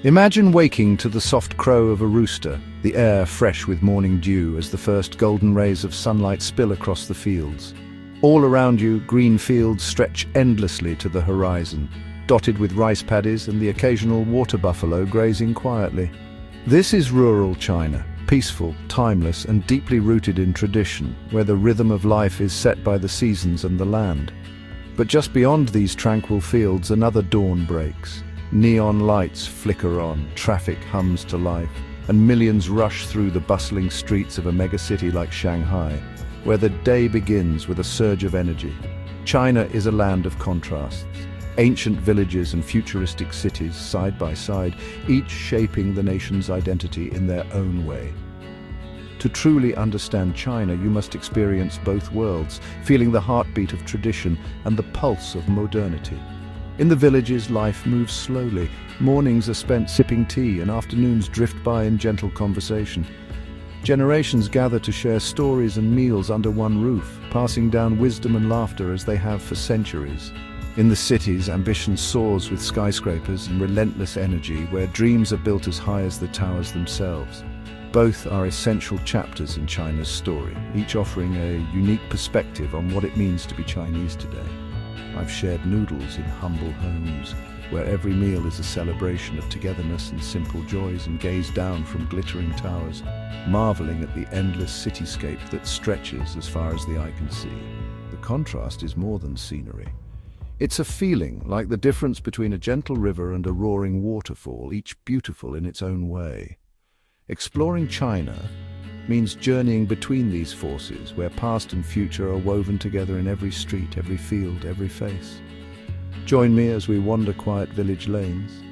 Imagine waking to the soft crow of a rooster, the air fresh with morning dew as the first golden rays of sunlight spill across the fields. All around you, green fields stretch endlessly to the horizon, dotted with rice paddies and the occasional water buffalo grazing quietly. This is rural China, peaceful, timeless, and deeply rooted in tradition, where the rhythm of life is set by the seasons and the land. But just beyond these tranquil fields, another dawn breaks. Neon lights flicker on, traffic hums to life, and millions rush through the bustling streets of a megacity like Shanghai, where the day begins with a surge of energy. China is a land of contrasts. Ancient villages and futuristic cities side by side, each shaping the nation's identity in their own way. To truly understand China, you must experience both worlds, feeling the heartbeat of tradition and the pulse of modernity. In the villages, life moves slowly. Mornings are spent sipping tea and afternoons drift by in gentle conversation. Generations gather to share stories and meals under one roof, passing down wisdom and laughter as they have for centuries. In the cities, ambition soars with skyscrapers and relentless energy, where dreams are built as high as the towers themselves. Both are essential chapters in China's story, each offering a unique perspective on what it means to be Chinese today. I've shared noodles in humble homes, where every meal is a celebration of togetherness and simple joys, and gazed down from glittering towers, marveling at the endless cityscape that stretches as far as the eye can see. The contrast is more than scenery. It's a feeling, like the difference between a gentle river and a roaring waterfall, each beautiful in its own way. Exploring China means journeying between these forces, where past and future are woven together in every street, every field, every face. Join me as we wander quiet village lanes,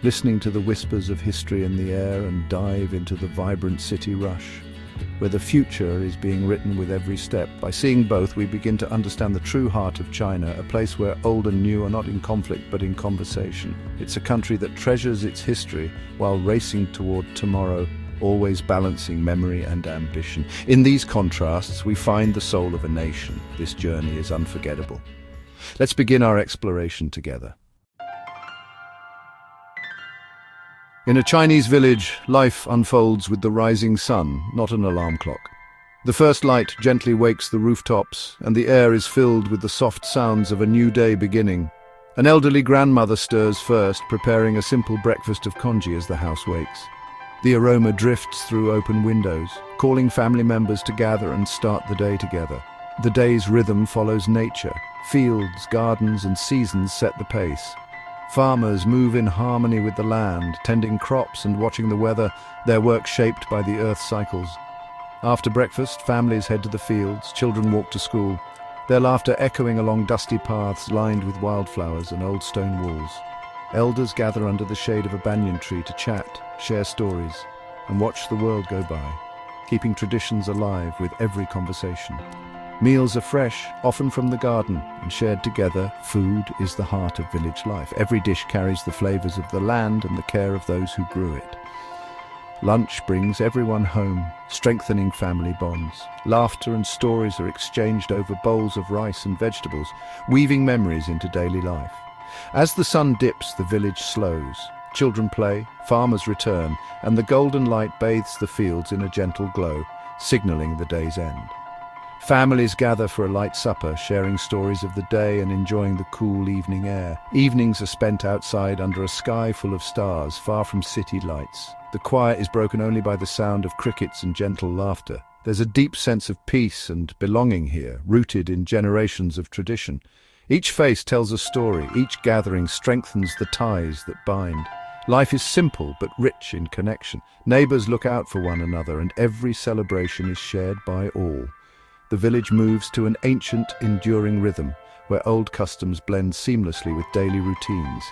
listening to the whispers of history in the air, and dive into the vibrant city rush, where the future is being written with every step. By seeing both, we begin to understand the true heart of China, a place where old and new are not in conflict but in conversation. It's a country that treasures its history while racing toward tomorrow, always balancing memory and ambition. In these contrasts, we find the soul of a nation. This journey is unforgettable. Let's begin our exploration together. In a Chinese village, life unfolds with the rising sun, not an alarm clock. The first light gently wakes the rooftops, and the air is filled with the soft sounds of a new day beginning. An elderly grandmother stirs first, preparing a simple breakfast of congee as the house wakes. The aroma drifts through open windows, calling family members to gather and start the day together. The day's rhythm follows nature. Fields, gardens, and seasons set the pace. Farmers move in harmony with the land, tending crops and watching the weather, their work shaped by the earth's cycles. After breakfast, families head to the fields, children walk to school, their laughter echoing along dusty paths lined with wildflowers and old stone walls. Elders gather under the shade of a banyan tree to chat, share stories, and watch the world go by, keeping traditions alive with every conversation. Meals are fresh, often from the garden, and shared together. Food is the heart of village life. Every dish carries the flavors of the land and the care of those who grew it. Lunch brings everyone home, strengthening family bonds. Laughter and stories are exchanged over bowls of rice and vegetables, weaving memories into daily life. As the sun dips, the village slows. Children play, farmers return, and the golden light bathes the fields in a gentle glow, signaling the day's end. Families gather for a light supper, sharing stories of the day and enjoying the cool evening air. Evenings are spent outside under a sky full of stars, far from city lights. The quiet is broken only by the sound of crickets and gentle laughter. There's a deep sense of peace and belonging here, rooted in generations of tradition. Each face tells a story, each gathering strengthens the ties that bind. Life is simple but rich in connection. Neighbors look out for one another, and every celebration is shared by all. The village moves to an ancient, enduring rhythm, where old customs blend seamlessly with daily routines.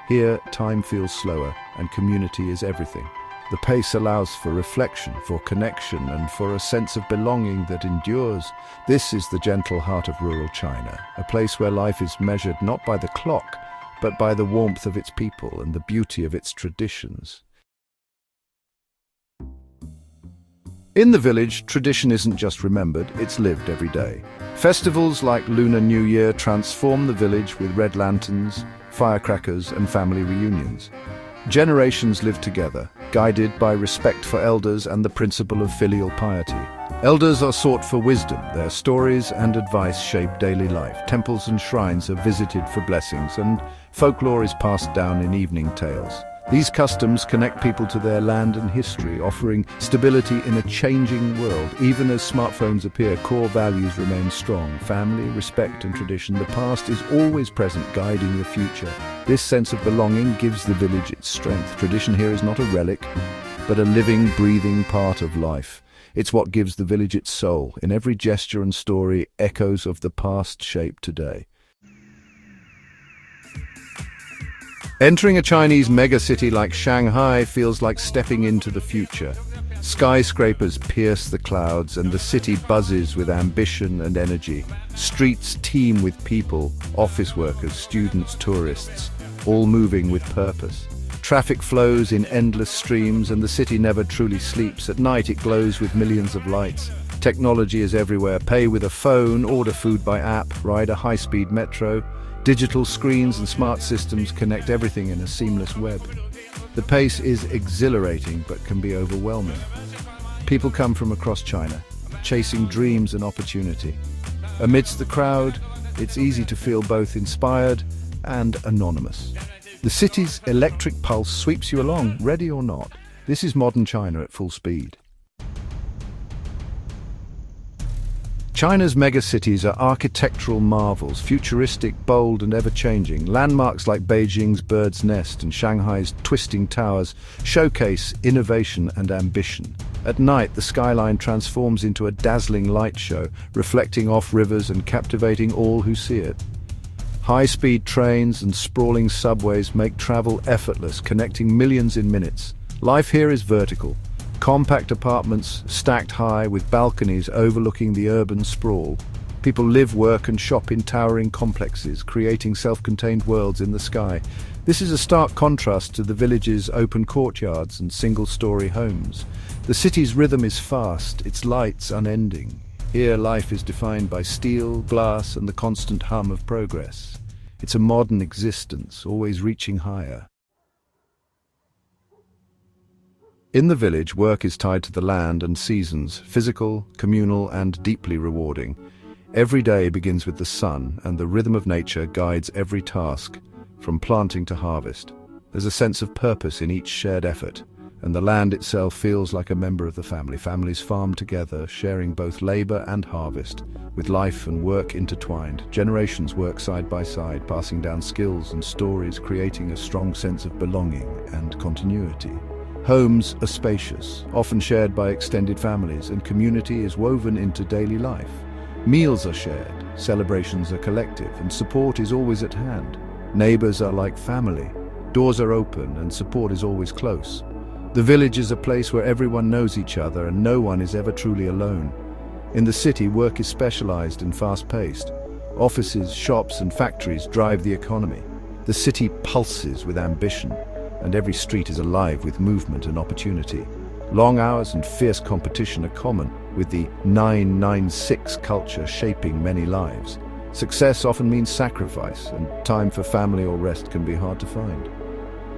Here, time feels slower, and community is everything. The pace allows for reflection, for connection, and for a sense of belonging that endures. This is the gentle heart of rural China, a place where life is measured not by the clock, but by the warmth of its people and the beauty of its traditions. In the village, tradition isn't just remembered, it's lived every day. Festivals like Lunar New Year transform the village with red lanterns, firecrackers, and family reunions. Generations live together, guided by respect for elders and the principle of filial piety. Elders are sought for wisdom. Their stories and advice shape daily life. Temples and shrines are visited for blessings, and folklore is passed down in evening tales. These customs connect people to their land and history, offering stability in a changing world. Even as smartphones appear, core values remain strong. Family, respect and tradition. The past is always present, guiding the future. This sense of belonging gives the village its strength. Tradition here is not a relic, but a living, breathing part of life. It's what gives the village its soul. In every gesture and story, echoes of the past shape today. Entering a Chinese megacity like Shanghai feels like stepping into the future. Skyscrapers pierce the clouds and the city buzzes with ambition and energy. Streets teem with people, office workers, students, tourists, all moving with purpose. Traffic flows in endless streams and the city never truly sleeps. At night it glows with millions of lights. Technology is everywhere. Pay with a phone, order food by app, ride a high-speed metro. Digital screens and smart systems connect everything in a seamless web. The pace is exhilarating but can be overwhelming. People come from across China, chasing dreams and opportunity. Amidst the crowd, it's easy to feel both inspired and anonymous. The city's electric pulse sweeps you along, ready or not. This is modern China at full speed. China's megacities are architectural marvels, futuristic, bold and ever-changing. Landmarks like Beijing's Bird's Nest and Shanghai's twisting towers showcase innovation and ambition. At night, the skyline transforms into a dazzling light show, reflecting off rivers and captivating all who see it. High-speed trains and sprawling subways make travel effortless, connecting millions in minutes. Life here is vertical. Compact apartments stacked high with balconies overlooking the urban sprawl. People live, work and shop in towering complexes, creating self-contained worlds in the sky. This is a stark contrast to the village's open courtyards and single-story homes. The city's rhythm is fast, its lights unending. Here life is defined by steel, glass and the constant hum of progress. It's a modern existence, always reaching higher. In the village, work is tied to the land and seasons, physical, communal, and deeply rewarding. Every day begins with the sun, and the rhythm of nature guides every task, from planting to harvest. There's a sense of purpose in each shared effort, and the land itself feels like a member of the family. Families farm together, sharing both labor and harvest, with life and work intertwined. Generations work side by side, passing down skills and stories, creating a strong sense of belonging and continuity. Homes are spacious, often shared by extended families, and community is woven into daily life. Meals are shared, celebrations are collective, and support is always at hand. Neighbors are like family. Doors are open and support is always close. The village is a place where everyone knows each other and no one is ever truly alone. In the city, work is specialized and fast-paced. Offices, shops, and factories drive the economy. The city pulses with ambition, and every street is alive with movement and opportunity. Long hours and fierce competition are common, with the 996 culture shaping many lives. Success often means sacrifice, and time for family or rest can be hard to find.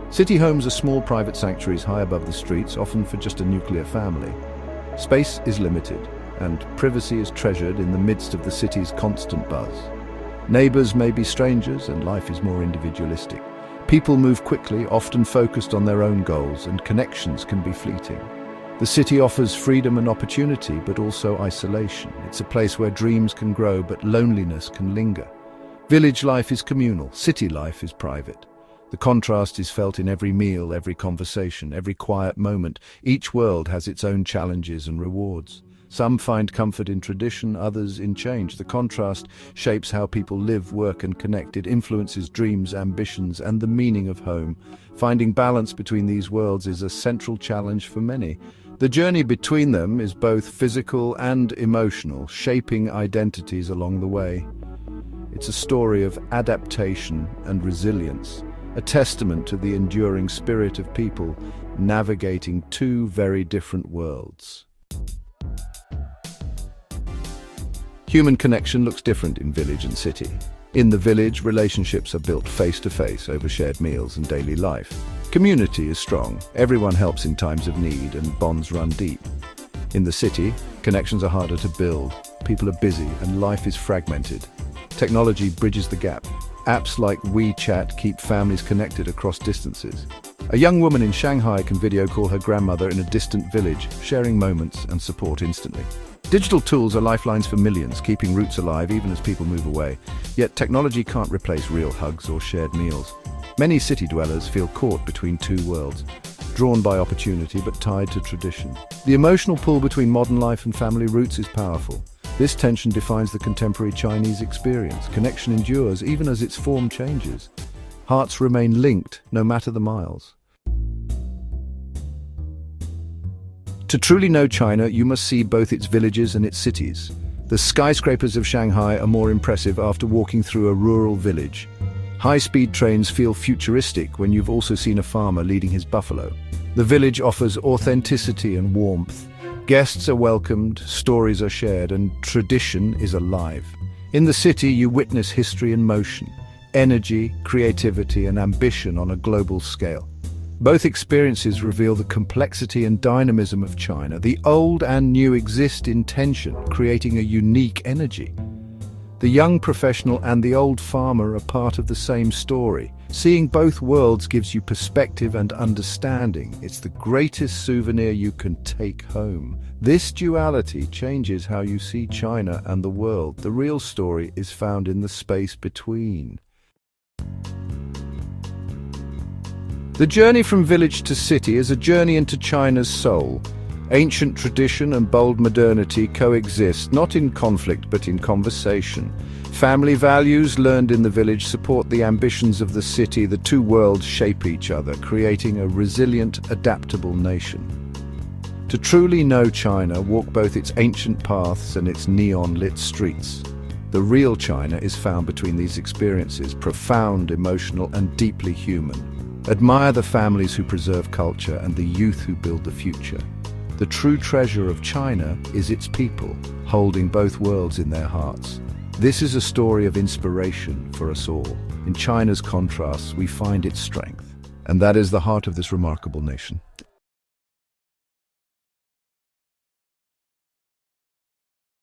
City homes are small private sanctuaries high above the streets, often for just a nuclear family. Space is limited, and privacy is treasured in the midst of the city's constant buzz. Neighbors may be strangers, and life is more individualistic. People move quickly, often focused on their own goals, and connections can be fleeting. The city offers freedom and opportunity, but also isolation. It's a place where dreams can grow, but loneliness can linger. Village life is communal, city life is private. The contrast is felt in every meal, every conversation, every quiet moment. Each world has its own challenges and rewards. Some find comfort in tradition, others in change. The contrast shapes how people live, work and connect. It influences dreams, ambitions and the meaning of home. Finding balance between these worlds is a central challenge for many. The journey between them is both physical and emotional, shaping identities along the way. It's a story of adaptation and resilience, a testament to the enduring spirit of people navigating two very different worlds. Human connection looks different in village and city. In the village, relationships are built face-to-face over shared meals and daily life. Community is strong, everyone helps in times of need and bonds run deep. In the city, connections are harder to build, people are busy and life is fragmented. Technology bridges the gap. Apps like WeChat keep families connected across distances. A young woman in Shanghai can video call her grandmother in a distant village, sharing moments and support instantly. Digital tools are lifelines for millions, keeping roots alive even as people move away. Yet technology can't replace real hugs or shared meals. Many city dwellers feel caught between two worlds, drawn by opportunity but tied to tradition. The emotional pull between modern life and family roots is powerful. This tension defines the contemporary Chinese experience. Connection endures even as its form changes. Hearts remain linked no matter the miles. To truly know China, you must see both its villages and its cities. The skyscrapers of Shanghai are more impressive after walking through a rural village. High-speed trains feel futuristic when you've also seen a farmer leading his buffalo. The village offers authenticity and warmth. Guests are welcomed, stories are shared, and tradition is alive. In the city, you witness history in motion, energy, creativity, and ambition on a global scale. Both experiences reveal the complexity and dynamism of China. The old and new exist in tension, creating a unique energy. The young professional and the old farmer are part of the same story. Seeing both worlds gives you perspective and understanding. It's the greatest souvenir you can take home. This duality changes how you see China and the world. The real story is found in the space between. The journey from village to city is a journey into China's soul. Ancient tradition and bold modernity coexist, not in conflict but in conversation. Family values learned in the village support the ambitions of the city. The two worlds shape each other, creating a resilient, adaptable nation. To truly know China, walk both its ancient paths and its neon-lit streets. The real China is found between these experiences, profound, emotional, and deeply human. Admire the families who preserve culture and the youth who build the future. The true treasure of China is its people, holding both worlds in their hearts. This is a story of inspiration for us all. In China's contrasts, we find its strength. And that is the heart of this remarkable nation.